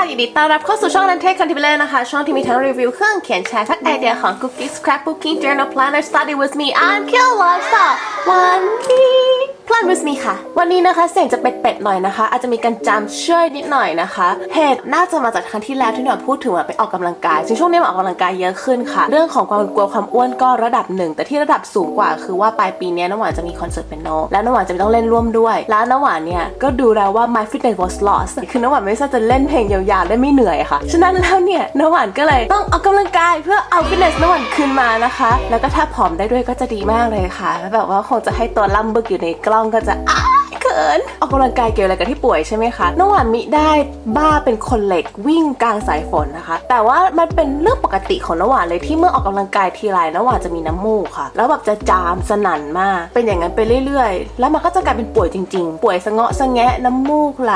ยินดีต้อนรับเข้าสู่ช่องนันเทคคอนทิเบลนะคะช่องที่มีทั้งรีวิวเครื่องเขียนแชร์ทักไอเดียของ Cookies Scrapbooking Journal Planner Study with me I'm Kill Lifestyle วันนี้ Plan with me ค่ะวันนี้นะคะเสียงจะเป็ดๆหน่อยนะคะอาจจะมีการจำช่วยนิดหน่อยนะคะเหตุน่าจะมาจากครั้งที่แล้วที่หนูพูดถึงว่าไปออกกำลังกายซึ่งช่วงนี้ออกกำลังกายเยอะขึ้นค่ะเรื่องของความกลัวความอ้วนก็ระดับหนึ่งแต่ที่ระดับสูงกว่าคือว่าปลายปีนี้น้ำหวานจะมีคอนเสิร์ตเปียโนแล้วน้ำหวานจะต้องเล่นร่วมด้วยแล้วน้ำหวานเนี่ยก็ดูแล้วว่า my fitness was lost คือน้ำหวานไม่ใช่จะเล่นเพลงยาวๆได้ไม่เหนื่อยค่ะฉะนั้นแล้วเนี่ยน้ำหวานก็เลยต้องออกกำลังกายเพื่อเอา fitness น้ำหวานคืนมานะคะแล้วก็ถ้าผอมได้ด้วยก็จะดีมากเลยค่ะแล้วแบบว่าคงจะให้ตัวล่ำบึกอยู่ในกล้องก็จะเขินออกกำลังกายเกี่ยวอะไรกับที่ป่วยใช่ไหมคะน้ำหวานมิได้บ้าเป็นคนเหล็กวิ่งกลางสายฝนนะคะแต่ว่ามันเป็นเรื่องปกติของน้ำหวานเลยที่เมื่อออกกำลังกายทีไรน้ำหวานจะมีน้ำมูกค่ะแล้วแบบจะจามสนั่นมากเป็นอย่างนั้นไปเรื่อยๆแล้วมันก็จะกลายเป็นป่วยจริงๆป่วยสะเงาะสะแงะน้ำมูกไหล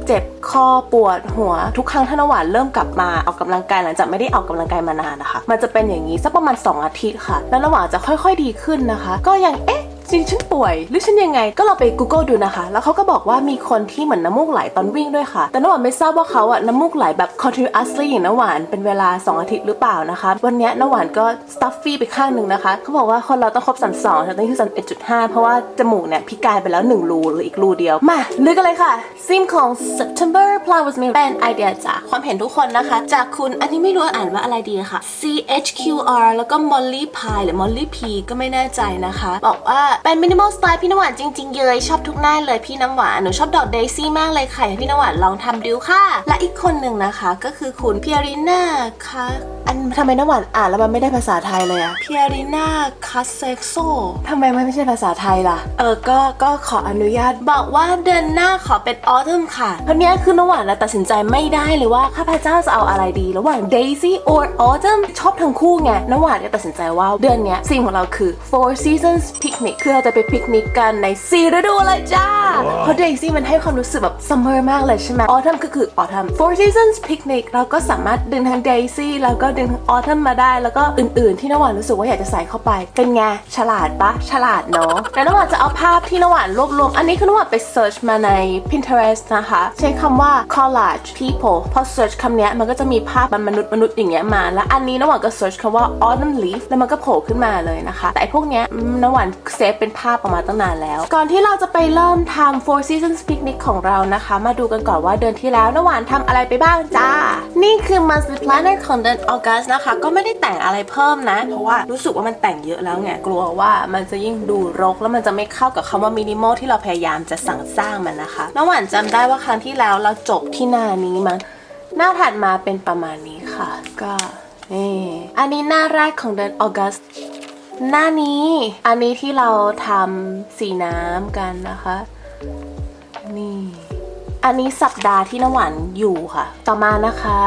เจ็บคอปวดหัวทุกครั้งที่น้ำหวานเริ่มกลับมาออกกำลังกายหลังจากไม่ได้ออกกำลังกายมานานนะคะมันจะเป็นอย่างนี้สักประมาณ2 อาทิตย์ค่ะแล้วน้ำหวานจะค่อยๆดีขึ้นนะคะก็ยังจริงฉันป่วยหรือฉันยังไงก็เราไป Google ดูนะคะแล้วเขาก็บอกว่ามีคนที่เหมือนน้ำมูกไหลตอนวิ่งด้วยค่ะแต่น้ำหวานไม่ทราบว่าเขาอะน้ำมูกไหลแบบ continuously อย่างน้ำหวานเป็นเวลา2 อาทิตย์หรือเปล่านะคะวันนี้น้ำหวานก็ stuffy ไปข้างหนึ่งนะคะเขาบอกว่าคนเราต้องครบ32แต่ต้องที่31.5เพราะว่าจมูกเนี่ยพิการไปแล้ว1 รูหรืออีกรูเดียวมาลุยกันเลยค่ะซิมของ September Plan with me เป็นไอเดียจากความเห็นทุกคนนะคะจากคุณอันนี้ไม่รู้อ่านว่าอะไรดีค่ะ CHQR แล้วก็ Molly Pie หรือ Molly P ก็ไม่แน่ใจนะคะบอกว่าเป็นมินิมอลสไตล์พี่น้ำหวานจริงๆเลยชอบทุกหน้าเลยพี่น้ำหวานหนูชอบดอกเดซี่มากเลยค่ะพี่น้ำหวานลองทำดูค่ะและอีกคนหนึ่งนะคะก็คือคุณพิอาริน่าค่ะอันทำไมน้ำหวานอ่านแล้วมันไม่ได้ภาษาไทยเลยอะพิอาริน่าคาเซโซทำไมมันไม่ใช่ภาษาไทยล่ะก็ขออนุญาตบอกว่าเดือนหน้าขอเป็นออทัมค่ะเพราะเนี้ยคือน้ำหวานตัดสินใจไม่ได้เลยว่าข้าพเจ้าจะเอาอะไรดีระหว่าง Daisy or Autumn ชอบทั้งคู่ไงน้ำหวานก็ตัดสินใจว่าเดือนเนี้ยธีมของเราคือ Four Seasons Picnic คือเราจะไปปิกนิกกันใน4 ฤดูเลยจ้าเพราะ Daisy มันให้ความรู้สึกแบบ summer มากเลยใช่ไหม Autumn ก็คือ Autumn Four Seasons Picnic เราก็สามารถดึงทั้ง Daisy แล้วก็ดึงทั้ง Autumn มาได้แล้วก็อื่นๆที่น้ำหวานรู้สึกว่าอยากจะใส่เข้าไปเป็นไงฉลาดปะฉลาดเนาะแล้วน้ำหวานจะเอาภาพที่น้ำหวานรวบรวมอันนี้คือน้ำหวานไป search มาใน Pinterest นะคะใช้คำว่า collage people พอ search คำนี้มันก็จะมีภาพมนุษย์อย่างเงี้ยมาแล้วอันนี้น้ำหวานก็ search คำว่า autumn leaf แล้วมันก็โผล่ขึ้นมาเลยนะคะแต่พวกเนี้ยน้ำหวานเซฟเป็นภาพออกมาตั้งนานแล้วก่อนที่เราจะไปเริ่มทำ Four Seasons Picnic ของเรานะคะมาดูกันก่อนว่าเดือนที่แล้วน้ำหวานทำอะไรไปบ้างจ้านี่คือ monthly planner ของเดือนออกัสนะคะก็ไม่ได้แต่งอะไรเพิ่มนะเพราะว่ารู้สึกว่ามันแต่งเยอะแล้วไงกลัวว่ามันจะยิ่งดูรกแล้วมันจะไม่เข้ากับคำว่า minimal ที่เราพยายามจะสั่งสร้างมันนะคะน้ำหวานจำได้ว่าครั้งที่แล้วเราจบที่หน้านี้มั้งหน้าถัดมาเป็นประมาณนี้ค่ะก็นี่อันนี้หน้าแรกของเดือนออกัสหน้านี้อันนี้ที่เราทำสีน้ำกันนะคะนี่อันนี้สัปดาห์ที่น้ำหวานอยู่ค่ะต่อมานะคะ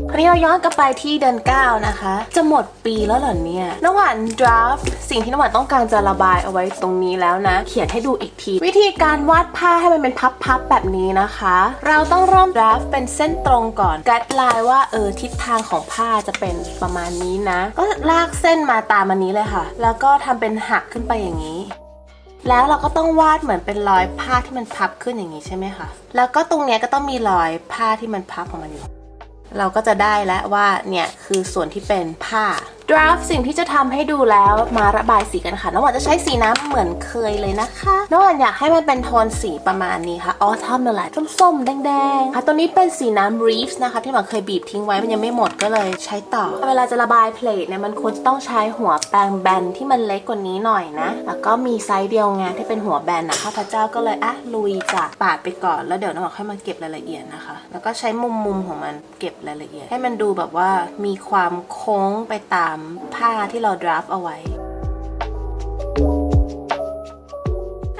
คราวนี้เราย้อนกลับไปที่เดือน9นะคะจะหมดปีแล้วเหรอเนี่ยน้ำหวาน draft สิ่งที่น้ำหวานต้องการจะระบายเอาไว้ตรงนี้แล้วนะเขียนให้ดูอีกทีวิธีการวาดผ้าให้มันเป็นพับๆแบบนี้นะคะเราต้องเริ่ม draft เป็นเส้นตรงก่อนกัดลายว่าทิศทางของผ้าจะเป็นประมาณนี้นะก็ลากเส้นมาตามอันนี้เลยค่ะแล้วก็ทำเป็นหักขึ้นไปอย่างนี้แล้วเราก็ต้องวาดเหมือนเป็นรอยผ้าที่มันพับขึ้นอย่างนี้ใช่ไหมคะแล้วก็ตรงเนี้ยก็ต้องมีรอยผ้าที่มันพับออกมาอยู่เราก็จะได้แล้วว่าเนี่ยคือส่วนที่เป็นผ้า draft สิ่งที่จะทำให้ดูแล้วมาระบายสีกันค่ะน้องหวานจะใช้สีน้ำเหมือนเคยเลยนะคะน้องหวานอยากให้มันเป็นโทนสีประมาณนี้ค่ะautumn นั่นแหละส้มๆแดงๆค่ะตัวนี้เป็นสีน้ำ reefs นะคะที่หวานเคยบีบทิ้งไว้มันยังไม่หมดก็เลยใช้ต่อเวลาจะระบายเพลทเนี่ยมันควรจะต้องใช้หัวแปรงแบนที่มันเล็กกว่านี้หน่อยนะแล้วก็มีไซส์เดียวไงที่เป็นหัวแบนนะคะพระเจ้าก็เลยลุยจ้ะปาดไปก่อนแล้วเดี๋ยวน้องหวานค่อยมาเก็บรายละเอียดนะคะแล้วก็ใช้มุมของมันเก็บรายละเอียดให้มันดูแบบว่ามีความโค้งไปตามผ้าที่เรา draft เอาไว้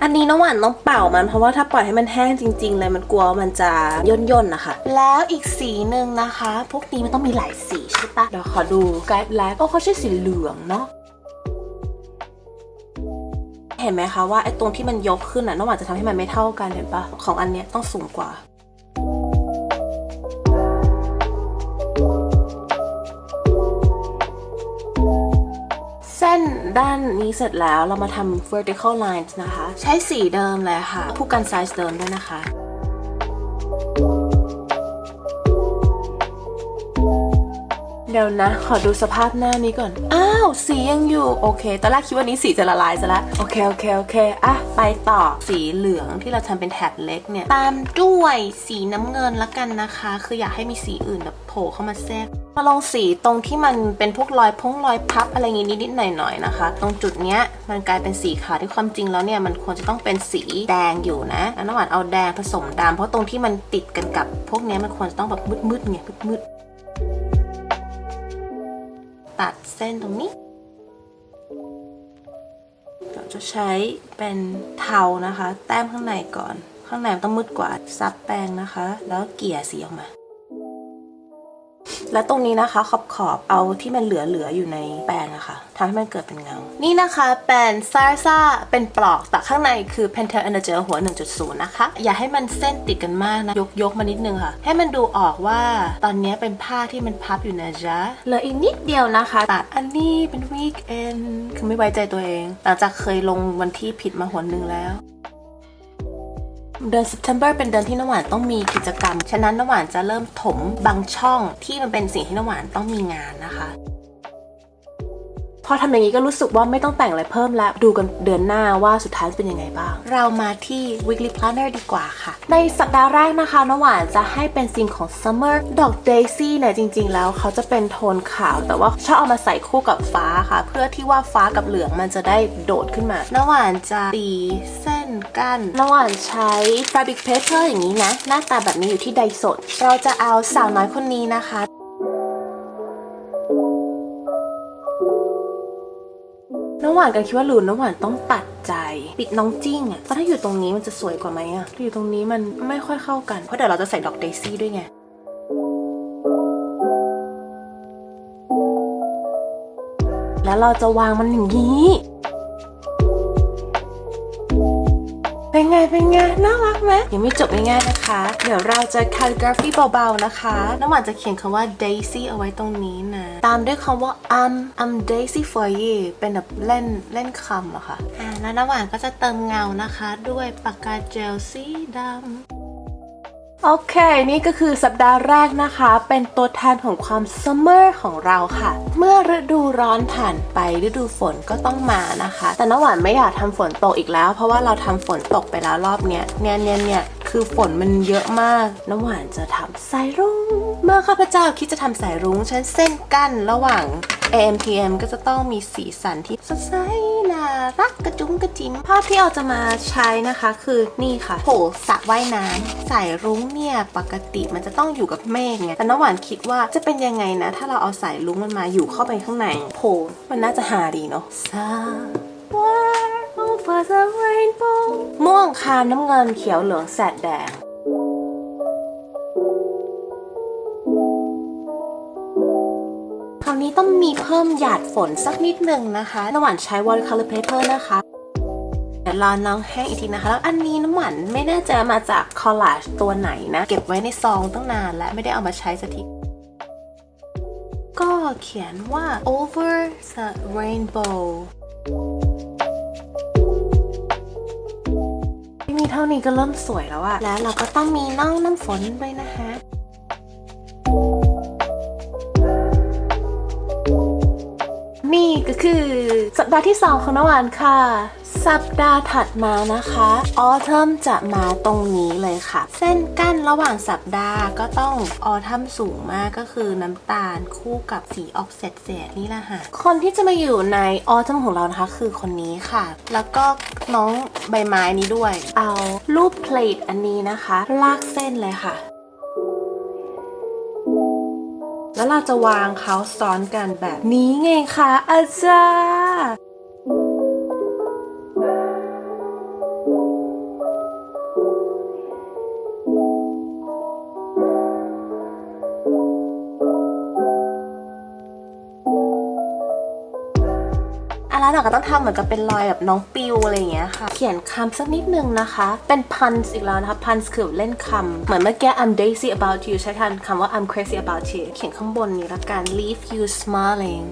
อันนี้น้องหวานต้องเป่ามันเพราะว่าถ้าปล่อยให้มันแห้งจริงๆเลยมันกลัวมันจะย่นๆนะคะแล้วอีกสีหนึ่งนะคะพวกนี้มันต้องมีหลายสีใช่ปะเดี๋ยวขอดูไกด์ไลน์เขาใช้สีเหลืองเนาะเห็นไหมคะว่าไอ้ตรงที่มันยกขึ้นน้องหวานจะทำให้มันไม่เท่ากันเห็นปะของอันเนี้ยต้องสูงกว่าเส้นด้านนี้เสร็จแล้วเรามาทำ vertical lines นะคะใช้สีเดิมเลยค่ะผู้กันไซส์เดิมด้วยนะคะ เดี๋ยวนะขอดูสภาพหน้านี้ก่อนอ้าวสียังอยู่โอเคตอนแรกคิดว่านี้สีจะละลายซะแล้วโอเคอ่ะไปต่อสีเหลืองที่เราทำเป็นแถบเล็กเนี่ยตามด้วยสีน้ำเงินละกันนะคะคืออยากให้มีสีอื่นแบบโผล่เข้ามาแทรกมาลองสีตรงที่มันเป็นพวกรอยพับอะไรอย่างงี้นิดๆหน่อยๆนะคะตรงจุดเนี้ยมันกลายเป็นสีขาวที่ความจริงแล้วเนี่ยมันควรจะต้องเป็นสีแดงอยู่นะแล้วน้ำหวานเอาแดงผสมดำเพราะตรงที่มันติดกันกับพวกเนี้ยมันควรจะต้องแบบมืดๆไงมืดตัดเส้นตรงนี้เราจะใช้เป็นเทานะคะแต้มข้างในก่อนข้างในมันต้องมืดกว่าซับแป้งนะคะแล้วเกลี่ยสีออกมาและตรงนี้นะคะขอบเอาที่มันเหลืออยู่ในแป้งนะคะทำให้มันเกิดเป็นเงานี่นะคะเป็นซาซ่าเป็นปลอกแต่ข้างในคือ Pentel Energel หัว 1.0 นะคะอย่าให้มันเส้นติดกันมากนะยกมานิดนึงค่ะให้มันดูออกว่าตอนนี้เป็นผ้าที่มันพับอยู่นะจ๊ะเหลืออีกนิดเดียวนะคะตัดอันนี้เป็นวีคเอนคือไม่ไว้ใจตัวเองหลังจากเคยลงวันที่ผิดมาหนนึงแล้วเดือน September เป็นเดือนที่น้ำหวานต้องมีกิจกรรมฉะนั้นน้ำหวานจะเริ่มถมบางช่องที่มันเป็นสิ่งที่น้ำหวานต้องมีงานนะคะพอทำอย่างนี้ก็รู้สึกว่าไม่ต้องแต่งอะไรเพิ่มแล้วดูกันเดือนหน้าว่าสุดท้ายเป็นยังไงบ้างเรามาที่ weekly planner ดีกว่าค่ะในสัปดาห์แรกนะคะน้ำหวานจะให้เป็นธีมของ summer ดอก daisy เนี่ยจริงๆแล้วเขาจะเป็นโทนขาวแต่ว่าชอบเอามาใส่คู่กับฟ้าค่ะเพื่อที่ว่าฟ้ากับเหลืองมันจะได้โดดขึ้นมาน้ำหวานจะตีเส้นกั้นน้ำหวานใช้ fabric paper อย่างนี้นะหน้าตาแบบนี้อยู่ที่ไดโซะเราจะเอาสาวน้อยคนนี้นะคะน้ำหวานกันคิดว่าน้ำหวานต้องตัดใจปิดน้องจิ้งอ่ะเพราะถ้าอยู่ตรงนี้มันจะสวยกว่าไหมอ่ะอยู่ตรงนี้มันไม่ค่อยเข้ากันเพราะเดี๋ยวเราจะใส่ดอกเดซี่ด้วยไงแล้วเราจะวางมันอย่างนี้เป็นไงน่ารักไหมยังไม่จบง่ายๆนะคะเดี๋ยวเราจะ calligraphy เบาๆนะคะน้ำหวานจะเขียนคำว่า Daisy เอาไว้ตรงนี้นะตามด้วยคำว่า I'm Daisy for you เป็นแบบเล่นคำอะค่ะแล้วน้ำหวานก็จะเติมเงานะคะด้วยปากกาเจลสีดำโอเคนี่ก็คือสัปดาห์แรกนะคะเป็นตัวแทนของความซัมเมอร์ของเราค่ะเมื่อฤดูร้อนผ่านไปฤดูฝนก็ต้องมานะคะแต่น้ำหวานไม่อยากทำฝนตกอีกแล้วเพราะว่าเราทำฝนตกไปแล้วรอบเนี้ยเนี่ยคือฝนมันเยอะมากน้ำหวานจะทำสายรุ้งเมื่อข้าพเจ้าคิดจะทำสายรุ้งฉันเส้นกั้นระหว่าง AM PM ก็จะต้องมีสีสันที่สดใสน่ารักกระจุ้งกระจิ้มภาพที่เราจะมาใช้นะคะคือนี่ค่ะโผสระว่ายน้ำสายรุ้งเนี่ยปกติมันจะต้องอยู่กับเมฆไงแต่น้ำหวานคิดว่าจะเป็นยังไงนะถ้าเราเอาสายรุ้งมันมาอยู่เข้าไปข้างในโผมันน่าจะหาดีเนาะover the rainbow ม่วงคามน้ำเงินเขียวเหลืองแสดแดงคราวนี้ต้องมีเพิ่มหยาดฝนสักนิดหนึ่งนะคะน้ำหวานใช้ watercolor paper นะคะเดี๋ยวรอน้องแห้งอีกทีนะคะแล้วอันนี้น้ำหวานไม่แน่ใจมาจาก collage ตัวไหนนะเก็บไว้ในซองตั้งนานและไม่ได้เอามาใช้สักทีก็เขียนว่า over the rainbowมีเท่านี้ก็เริ่มสวยแล้วอะแล้วเราก็ต้องมีน้องน้ำฝนด้วยนะคะนี่ก็คือสัปดาห์ที่2ของน้ำหวานค่ะสัปดาห์ถัดมานะคะออทัมจะมาตรงนี้เลยค่ะเส้นกั้นระหว่างสัปดาห์ก็ต้องออทัมสูงมากก็คือน้ำตาลคู่กับสีออกเศษนี่แหละค่ะคนที่จะมาอยู่ในออทัมของเรานะคะคือคนนี้ค่ะแล้วก็น้องใบไม้นี้ด้วยเอารูปเพลทอันนี้นะคะลากเส้นเลยค่ะแล้วเราจะวางเขาซ้อนกันแบบนี้ไงคะอาจารย์แล้วเราก็ต้องทำเหมือนกับเป็นรอยแบบน้องปิวอะไรอย่างเงี้ยค่ะเขียนคำสักนิดนึงนะคะเป็น puns อีกแล้วนะคะ puns คือเล่นคำเหมือนเมื่อกี้ I'm daisy about you ใช้คำว่า I'm crazy about you เขียนข้างบนนี้ละกัน leave you smiling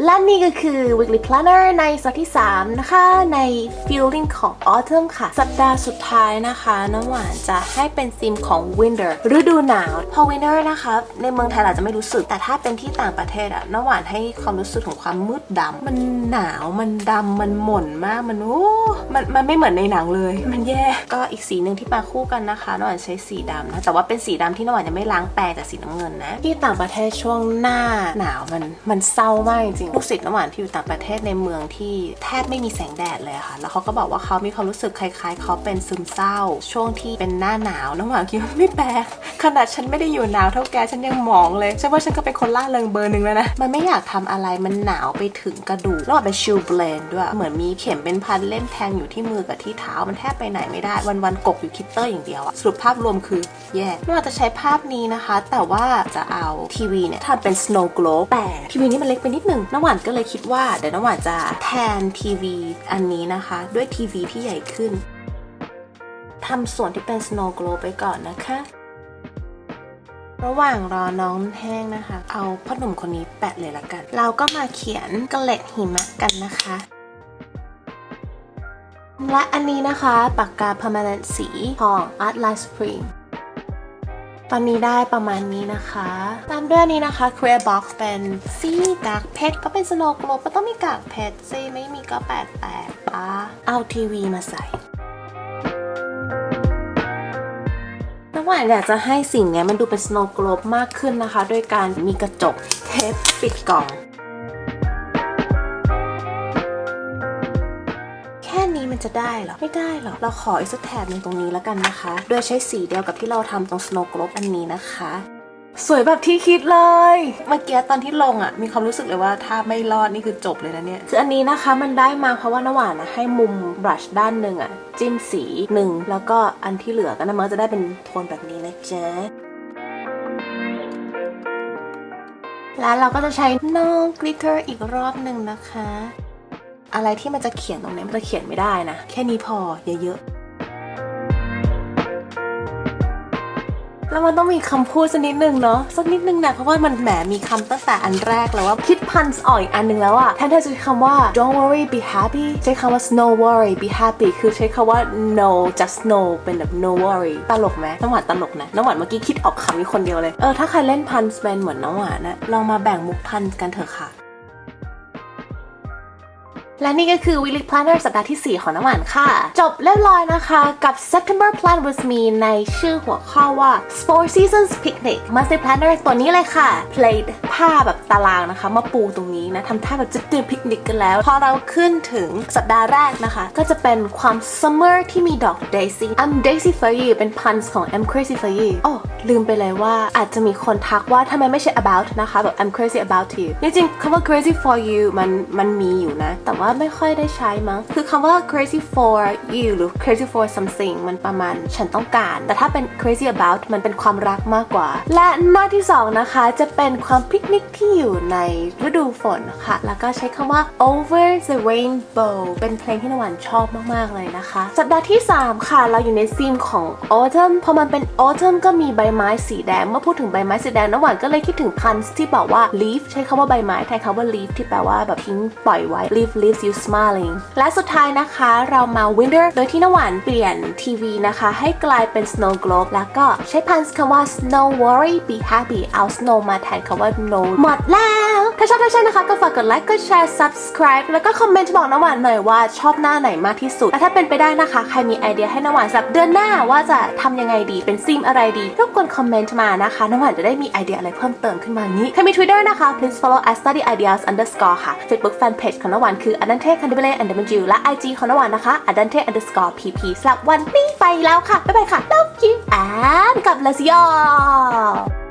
และนี่ก็คือ weekly planner ในสัปดาห์ที่3นะคะใน feeling ของ autumn ค่ะสัปดาห์สุดท้ายนะคะน้ำหวานจะให้เป็นธีมของ winter ฤดูหนาวพอ winter นะคะในเมืองไทยอาจจะไม่รู้สึกแต่ถ้าเป็นที่ต่างประเทศอะน้ำหวานให้ความรู้สึกของความมืดดำมันหนาวมันดำมันหม่นมากมันมันไม่เหมือนในหนังเลยมันแย่ก็อีกสีหนึ่งที่มาคู่กันนะคะน้ำหวานใช้สีดำนะแต่ว่าเป็นสีดำที่น้ำหวานยังไม่ล้างแปรงแต่สีน้ำเงินนะที่ต่างประเทศช่วงหน้าหนาวมันเศร้ามากจริงๆลูกศิษย์น้ำหวานที่อยู่ต่างประเทศในเมืองที่แทบไม่มีแสงแดดเลยค่ะแล้วเขาก็บอกว่าเขามีความรู้สึกคล้ายๆเขาเป็นซึมเศร้าช่วงที่เป็นหน้าหนาวน้ำหวานคิดว่าไม่แปลกขนาดฉันไม่ได้อยู่หนาวเท่าแกฉันยังหมองเลยฉันว่าฉันก็เป็นคนล่าเริงเบอร์หนึ่งแล้วนะมันไม่อยากทำอะไรมันหนาวไปถึงกระดูกแล้วเป็นชิลเบลนด้วยเหมือนมีเข็มเป็นพันเล่มแทงอยู่ที่มือกับที่เท้ามันแทบไปไหนไม่ได้วันๆกบอยู่คิตเตอร์อย่างเดียวอะสรุปภาพรวมคือแย่น้ำหวานจะใช้ภาพนี้นะคะแต่ว่าจะเอาทีวีเนี่ยทำเป็น snow globe แต่ทีวีนี้มันเล็กไปนิดนึงน้ำหวานก็เลยคิดว่าเดี๋ยวน้ำหวานจะแทนทีวีอันนี้นะคะด้วยทีวีที่ใหญ่ขึ้นทำส่วนที่เป็น snow globe ไปก่อนนะคะระหว่างรอน้องแห้งนะคะเอาพ่อหนุ่มคนนี้แปะเลยละกันเราก็มาเขียนเกล็ดหิมะกันนะคะและอันนี้นะคะปากกา permanent สีของ Art Line Supreme ตอนนี้ได้ประมาณนี้นะคะตามด้วยนี้นะคะ Clear Box เป็นสีกากเพชรก็เป็น Snow Globe ก็ต้องมีกากเพชรสิไม่มีก็แปลกๆป่ะเอาทีวีมาใส่น้ำหวานอยากจะให้สิ่งนี้มันดูเป็น Snow Globe มากขึ้นนะคะด้วยการมีกระจกเทปปิดกล่องแค่นี้มันจะได้หรอไม่ได้หรอกเราขออีกสักแถบหนึ่งตรงนี้แล้วกันนะคะโดยใช้สีเดียวกับที่เราทำตรง Snow Globe อันนี้นะคะสวยแบบที่คิดเลยเมื่อกี้ตอนที่ลงอ่ะมีความรู้สึกเลยว่าถ้าไม่รอดนี่คือจบเลยนะเนี่ยคืออันนี้นะคะมันได้มาเพราะว่าน้ำหวานให้มุมบรัชด้านหนึ่งอ่ะจิ้มสีหนึ่งแล้วก็อันที่เหลือก็น้ำมันจะได้เป็นโทนแบบนี้นะจ๊ะแล้วเราก็จะใช้น้องกลิตเตอร์อีกรอบหนึ่งนะคะอะไรที่มันจะเขียนตรงนี้มันจะเขียนไม่ได้นะแค่นี้พอเยอะๆแล้วมันต้องมีคำพูดสักนิดนึงเนาะสักนิดนึงนะเพราะว่ามันแหมมีคำตั้งแต่อันแรกแล้วว่าคิดพันส์ออกอีกอันนึงแล้วอะแทนที่จะใช้คำว่า don't worry be happy ใช้คำว่า no worry be happy คือใช้คำว่า no just no เป็นแบบ no worry ตลกไหมน้ำหวานตลกนะน้ำหวานเมื่อกี้คิดออกคำนี้คนเดียวเลยถ้าใครเล่นพันส์เป็นเหมือนน้ำหวานนะลองมาแบ่งมุกพันส์กันเถอะค่ะและนี่ก็คือ weekly planner สัปดาห์ที่ 4 ของน้ำหวานค่ะจบเรียบร้อยนะคะกับ September plan with me ในชื่อหัวข้อว่า Four Seasons Picnic monthly planner ตัวนี้เลยค่ะ plate ผ้าแบบตารางนะคะมาปูตรงนี้นะทำท่าแบบจะเตรียมพิกนิกกันแล้วพอเราขึ้นถึงสัปดาห์แรกนะคะก็จะเป็นความ summer ที่มีดอก daisy I'm daisy for you เป็นพันธุ์ของ I'm crazy for you ลืมไปเลยว่าอาจจะมีคนทักว่าทำไมไม่ใช่ about นะคะแบบ I'm crazy about you จริงๆคำว่า crazy for you มันมีอยู่นะแต่ว่าไม่ค่อยได้ใช้มั้งคือคำว่า crazy for you หรือ crazy for something มันประมาณฉันต้องการแต่ถ้าเป็น crazy about มันเป็นความรักมากกว่าและหน้าที่2นะคะจะเป็นความปิกนิกที่อยู่ในฤดูฝนค่ะแล้วก็ใช้คำว่า over the rainbow เป็นเพลงที่น้ำหวานชอบมากๆเลยนะคะสัปดาห์ที่3ค่ะเราอยู่ในธีมของ autumn พอมันเป็น autumn ก็มีใบไม้สีแดงเมื่อพูดถึงใบไม้สีแดงน้ำหวานก็เลยคิดถึงพันธุ์ที่บอกว่า leaf ใช้คำว่าใบไม้แทนคำว่า leaf ที่แปลว่าแบบทิ้งปล่อยไว้ leaves you smiling และสุดท้ายนะคะเรามา winter โดยที่น้ำหวานเปลี่ยนทีวีนะคะให้กลายเป็น snow globe แล้วก็ใช้พันธุ์คำว่า snow worry be happy เอา snow มาแทนคำว่า no หมดแล้วถ้าชอบนะคะก็ฝากกดไลค์กดแชร์ subscribe แล้วก็คอมเมนต์บอกน้ำหวานหน่อยว่าชอบหน้าไหนมากที่สุดและถ้าเป็นไปได้นะคะใครมีไอเดียให้น้ำหวานสำหรับเดือนหน้าว่าจะทำยังไงดีเป็นธีมอะไรดีรบกวนคอมเมนต์มานะคะน้ำหวานจะได้มีไอเดียอะไรเพิ่มเติมขึ้นมานี้ใครมี Twitter นะคะ please follow @studyideas_ ค่ะ Facebook fanpage ของน้ำหวานคือ adante candibale _ และ IG ของน้ำหวานนะคะ adante _pp สำหรับวันนี้ไปแล้วค่ะบ๊ายบายค่ะ love you and God bless you all